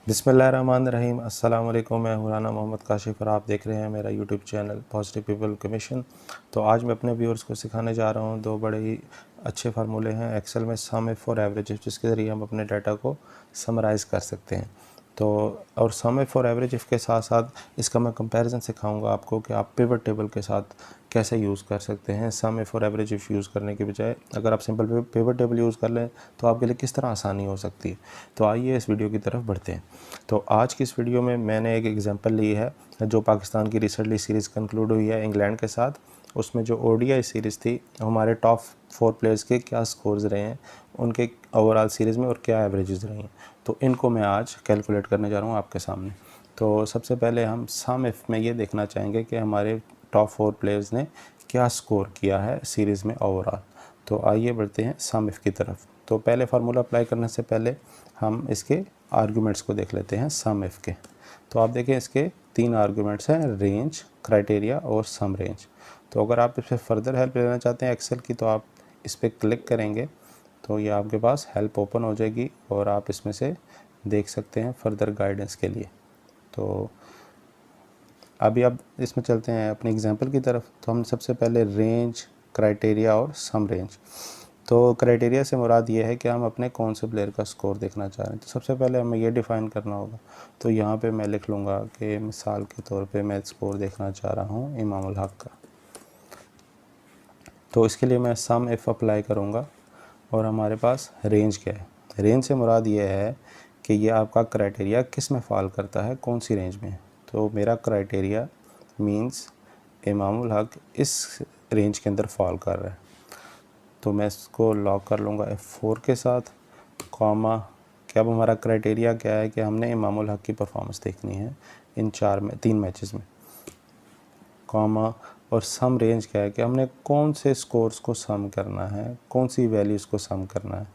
बिस्मिल्लाहिर्रहमानिर्रहीम। अस्सलाम वालेकुम। मैं हुराना मोहम्मद काशिफ और आप देख रहे हैं मेरा YouTube channel positive people commission. तो आज मैं अपने व्यूअर्स को सिखाने जा रहा हूँ दो बड़े ही अच्छे फार्मूले हैं एक्सेल में, सम इफ और एवरेज, जिसके ज़रिए हम अपने डाटा को समराइज़ कर सकते हैं। तो और सम इफ और एवरेज इफ के साथ साथ इसका मैं कंपैरिजन सिखाऊंगा आपको कि आप पिवट टेबल के साथ कैसे यूज़ कर सकते हैं। सम इफ और एवरेज इफ यूज़ करने के बजाय अगर आप सिंपल पिवट टेबल यूज़ कर लें तो आपके लिए किस तरह आसानी हो सकती है। तो आइए इस वीडियो की तरफ बढ़ते हैं। तो आज की इस वीडियो में मैंने एक एग्जांपल ली है जो पाकिस्तान की रिसेंटली सीरीज़ कंक्लूड हुई है इंग्लैंड के साथ। उसमें जो ओडीआई सीरीज़ थी, हमारे टॉप 4 प्लेयर्स के क्या स्कोर्स रहे हैं उनके ओवरऑल सीरीज़ में और क्या एवरेजेस रही हैं, तो इनको मैं आज कैलकुलेट करने जा रहा हूँ आपके सामने। तो सबसे पहले हम सम इफ में ये देखना चाहेंगे कि हमारे टॉप 4 प्लेयर्स ने क्या स्कोर किया है सीरीज़ में ओवरऑल। तो आइए बढ़ते हैं सम इफ की तरफ। तो पहले फार्मूला अप्लाई करने से पहले हम इसके आर्गूमेंट्स को देख लेते हैं सम इफ के। तो आप देखें इसके 3 आर्गूमेंट्स हैं, रेंज, क्राइटेरिया और सम रेंज। तो अगर आप इस पर फर्दर हेल्प लेना चाहते हैं एक्सेल की, तो आप इस पर क्लिक करेंगे तो ये आपके पास हेल्प ओपन हो जाएगी और आप इसमें से देख सकते हैं फर्दर गाइडेंस के लिए। तो अभी अब इसमें चलते हैं अपने एग्जांपल की तरफ। तो हम सबसे पहले रेंज, क्राइटेरिया और सम रेंज। तो क्राइटेरिया से मुराद ये है कि हम अपने कौन से प्लेयर का स्कोर देखना चाह रहे हैं। तो सबसे पहले हमें ये डिफ़ाइन करना होगा। तो यहाँ पे मैं लिख लूँगा कि मिसाल के तौर पे मैं स्कोर देखना चाह रहा हूँ इमामुल हक का। तो इसके लिए मैं सम इफ़ अप्लाई करूँगा और हमारे पास रेंज क्या है। रेंज से मुराद ये है कि ये आपका क्राइटेरिया किस में फॉल करता है, कौन सी रेंज में। तो मेरा क्राइटेरिया मींस इमामुल हक इस रेंज के अंदर फॉल कर रहा है। तो मैं इसको लॉक कर लूँगा F4 के साथ, कॉमा कि अब हमारा क्राइटेरिया क्या है कि हमने इमामुल हक की परफॉर्मेंस देखनी है इन 3 मैचेस में, कॉमा और सम रेंज क्या है कि हमने कौन से स्कोर्स को सम करना है, कौन सी वैल्यूज़ को सम करना है।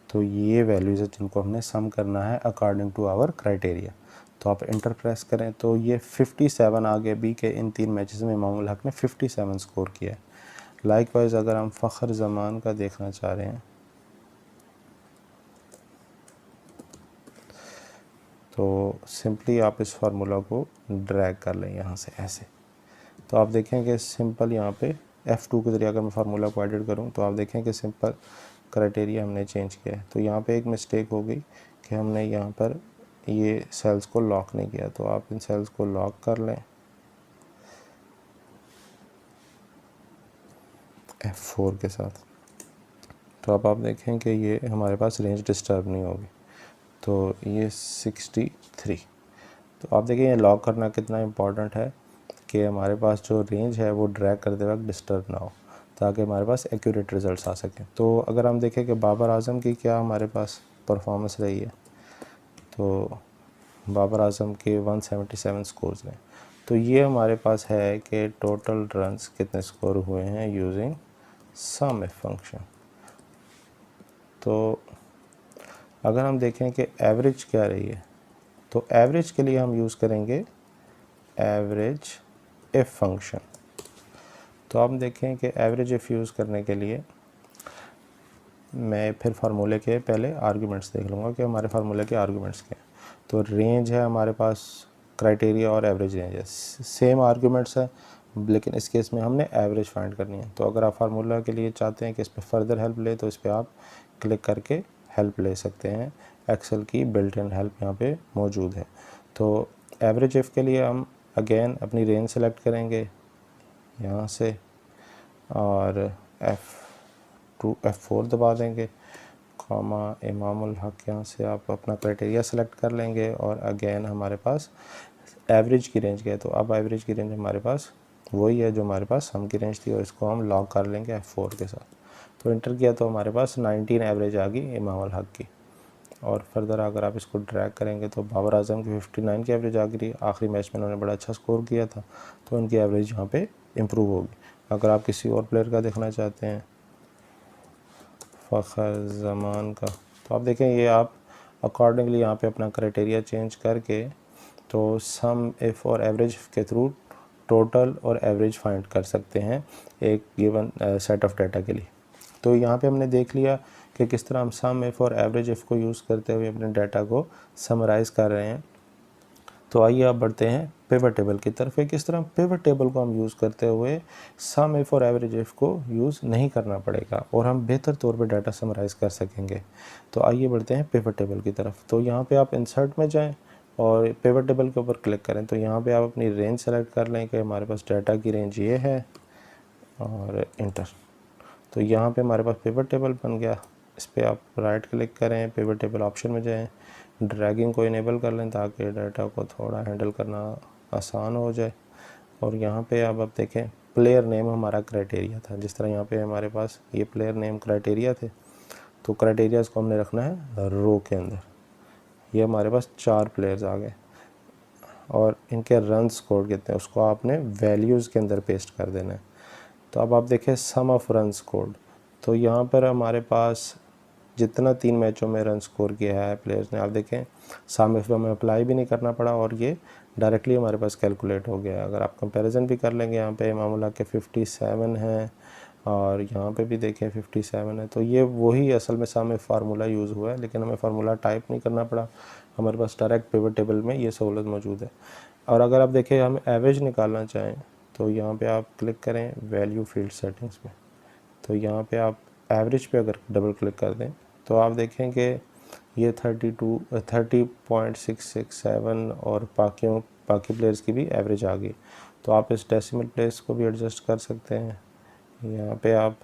तो ये वैल्यूज़ है जिनको हमने सम करना है अकॉर्डिंग टू आवर क्राइटेरिया। तो आप इंटर प्रेस करें तो ये 57 आ गए बी के इन 3 मैचेस में इमामुल हक ने 57 स्कोर किया है। लाइकवाइज अगर हम फ़ख्र ज़मान का देखना चाह रहे हैं तो सिंपली आप इस फार्मूला को ड्रैग कर लें यहाँ से ऐसे। तो आप देखें कि सिंपल यहाँ पे F2 के ज़रिए अगर मैं फार्मूला को एडिट करूँ तो आप देखें कि सिंपल क्राइटेरिया हमने चेंज किया है। तो यहाँ पे एक मिस्टेक हो गई कि हमने यहाँ पर ये सेल्स को लॉक नहीं किया। तो आप इन सेल्स को लॉक कर लें F4 के साथ। तो अब आप देखें कि ये हमारे पास रेंज डिस्टर्ब नहीं होगी। तो ये 63। तो आप देखिए ये लॉक करना कितना इम्पॉर्टेंट है कि हमारे पास जो रेंज है वो ड्रैग करते वक्त डिस्टर्ब ना हो, ताकि हमारे पास एक्यूरेट रिज़ल्ट्स आ सकें। तो अगर हम देखें कि बाबर आज़म की क्या हमारे पास परफॉर्मेंस रही है, तो बाबर आज़म के 177 स्कोर्स हैं। तो ये हमारे पास है कि टोटल रन्स कितने स्कोर हुए हैं यूजिंग सम इफ फंक्शन। तो अगर हम देखें कि एवरेज क्या रही है, तो एवरेज के लिए हम यूज़ करेंगे एवरेज इफ फंक्शन। तो आप देखें कि एवरेज इफ यूज़ करने के लिए मैं फिर फार्मूले के पहले आर्गुमेंट्स देख लूँगा कि हमारे फार्मूले के आर्गुमेंट्स क्या हैं। तो रेंज है हमारे पास, क्राइटेरिया और एवरेज रेंज है, सेम आर्गुमेंट्स है, लेकिन इस केस में हमने एवरेज फाइंड करनी है। तो अगर आप फार्मूला के लिए चाहते हैं कि इस पर फर्दर हेल्प ले तो इस पर आप क्लिक करके हेल्प ले सकते हैं। एक्सेल की बिल्ट इन हेल्प यहाँ पे मौजूद है। तो एवरेज इफ के लिए हम अगेन अपनी रेंज सेलेक्ट करेंगे यहाँ से और F4 दबा देंगे, कॉमा इमामुल हक, यहाँ से आप अपना क्राइटेरिया सेलेक्ट कर लेंगे और अगेन हमारे पास एवरेज की रेंज है। तो अब एवरेज की रेंज हमारे पास वही है जो हमारे पास सम की रेंज थी और इसको हम लॉक कर लेंगे F4 के साथ। तो इंटर किया तो हमारे पास 19 एवरेज आ गई इमामुल हक की। और फर्दर अगर आप इसको ड्रैग करेंगे तो बाबर आज़म की 59 की एवरेज आ गई। आखिरी मैच में उन्होंने बड़ा अच्छा स्कोर किया था, तो उनकी एवरेज यहाँ पे इम्प्रूव होगी। अगर आप किसी और प्लेयर का देखना चाहते हैं, फ़ख्र ज़मान का, तो आप देखें ये आप अकॉर्डिंगली यहाँ पे अपना क्राइटेरिया चेंज करके तो सम इफ और एवरेज के थ्रू टोटल और एवरेज फाइंड कर सकते हैं एक गिवन सेट ऑफ डाटा के लिए। तो यहाँ पे हमने देख लिया कि किस तरह हम सम इफ़ और एवरेज इफ़ को यूज़ करते हुए अपने डाटा को समराइज़ कर रहे हैं। तो आइए आप बढ़ते हैं पिवट टेबल की तरफ। किस तरह पिवट टेबल को हम यूज़ करते हुए सम इफ़ और एवरेज इफ़ को यूज़ नहीं करना पड़ेगा और हम बेहतर तौर पे डाटा समराइज़ कर सकेंगे। तो आइए बढ़ते हैं पिवट टेबल की तरफ। तो यहाँ पे आप इंसर्ट में जाएं और पिवट टेबल के ऊपर क्लिक करें। तो यहाँ पे आप अपनी रेंज सेलेक्ट कर लें कि हमारे पास डाटा की रेंज ये है और इंटर। तो यहाँ पे हमारे पास पिवट टेबल बन गया। इस पर आप राइट क्लिक करें, पिवट टेबल ऑप्शन में जाएं, ड्रैगिंग को इनेबल कर लें ताकि डाटा को थोड़ा हैंडल करना आसान हो जाए। और यहाँ पे अब आप देखें प्लेयर नेम हमारा क्राइटेरिया था, जिस तरह यहाँ पे हमारे पास ये प्लेयर नेम क्राइटेरिया थे, तो क्राइटेरियाज़ को हमने रखना है रो के अंदर। ये हमारे पास 4 प्लेयर्स आ गए और इनके रन स्कोर कितने हैं उसको आपने वैल्यूज़ के अंदर पेस्ट कर देना है। तो अब आप देखें सम ऑफ रन स्कोर्ड, तो यहाँ पर हमारे पास जितना 3 मैचों में रन स्कोर किया है प्लेयर्स ने, आप देखें सम इफ हमें अप्लाई भी नहीं करना पड़ा और ये डायरेक्टली हमारे पास कैलकुलेट हो गया। अगर आप कंपैरिजन भी कर लेंगे, यहाँ पे मामूला के 57 है और यहाँ पे भी देखें 57 है, तो ये वही असल में सम इफ फार्मूला यूज़ हुआ है, लेकिन हमें फार्मूला टाइप नहीं करना पड़ा, हमारे पास डायरेक्ट पिवट टेबल में ये सहूलत मौजूद है। और अगर आप देखें हम एवरेज निकालना चाहें तो यहाँ पे आप क्लिक करें वैल्यू फील्ड सेटिंग्स में। तो यहाँ पे आप एवरेज पे अगर डबल क्लिक कर दें तो आप देखें कि ये 30.667 और बाकी प्लेयर्स की भी एवरेज आ गई। तो आप इस डेसिमल प्लेस को भी एडजस्ट कर सकते हैं। यहाँ पे आप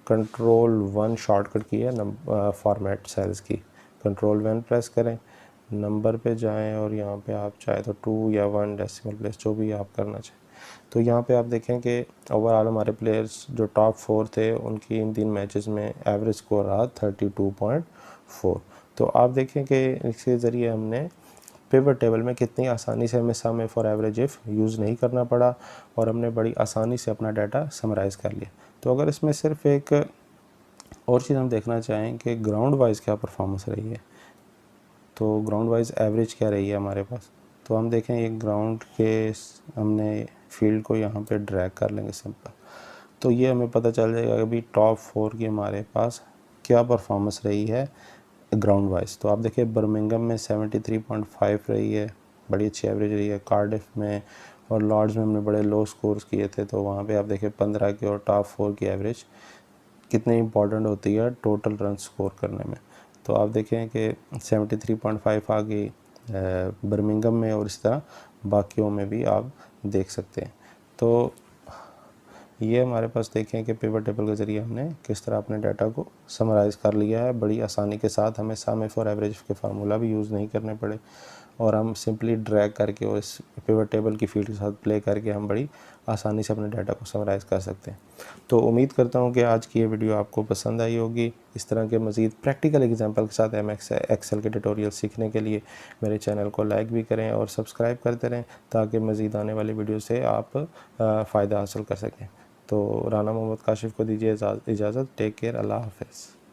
Ctrl+1 शॉर्टकट की है फॉर्मेट सेल्स की, Ctrl+1 प्रेस करें, नंबर पे जाएं और यहाँ पे आप चाहे तो 2 या 1 डेसिमल प्लेस जो भी आप करना चाहें। तो यहाँ पे आप देखें कि ओवरऑल हमारे प्लेयर्स जो टॉप 4 थे उनकी इन 3 मैचेस में एवरेज स्कोर रहा 32.4। तो आप देखें कि इसके ज़रिए हमने पिवट टेबल में कितनी आसानी से हमें सम इफ और एवरेज इफ़ यूज़ नहीं करना पड़ा और हमने बड़ी आसानी से अपना डाटा समराइज़ कर लिया। तो अगर इसमें सिर्फ एक और चीज़ हम देखना चाहें कि ग्राउंड वाइज क्या परफॉर्मेंस रही है, तो ग्राउंड वाइज एवरेज क्या रही है हमारे पास, तो हम देखें एक ग्राउंड के हमने फील्ड को यहाँ पे ड्रैग कर लेंगे सिंपल, तो ये हमें पता चल जाएगा कि अभी टॉप 4 की हमारे पास क्या परफॉर्मेंस रही है ग्राउंड वाइज। तो आप देखिए बर्मिंघम में 73.5 रही है, बड़ी अच्छी एवरेज रही है। कार्डिफ में और लॉर्ड्स में हमने बड़े लो स्कोर्स किए थे, तो वहाँ पे आप देखिए 15 की और टॉप 4 की एवरेज कितनी इंपॉर्टेंट होती है टोटल रन स्कोर करने में। तो आप देखें कि 73.5 आ गई बर्मिंघम में और इस तरह बाकियों में भी आप देख सकते हैं। तो ये हमारे पास देखें कि पिवट टेबल के ज़रिए हमने किस तरह अपने डाटा को समराइज़ कर लिया है बड़ी आसानी के साथ। हमें सम इफ और एवरेज के फार्मूला भी यूज़ नहीं करने पड़े और हम सिंपली ड्रैग करके और इस पिवट टेबल की फील्ड के साथ प्ले करके हम बड़ी आसानी से अपने डाटा को समराइज़ कर सकते हैं। तो उम्मीद करता हूँ कि आज की ये वीडियो आपको पसंद आई होगी। इस तरह के मज़ीद प्रैक्टिकल एग्जाम्पल के साथ एक्सेल के ट्यूटोरियल सीखने के लिए मेरे चैनल को लाइक भी करें और सब्सक्राइब करते रहें ताकि मज़ीद आने वाली वीडियो से आप फ़ायदा हासिल कर सकें। तो राना मोहम्मद काशिफ़ को दीजिए इजाज़त। टेक केयर, अल्लाह हाफ़िज़।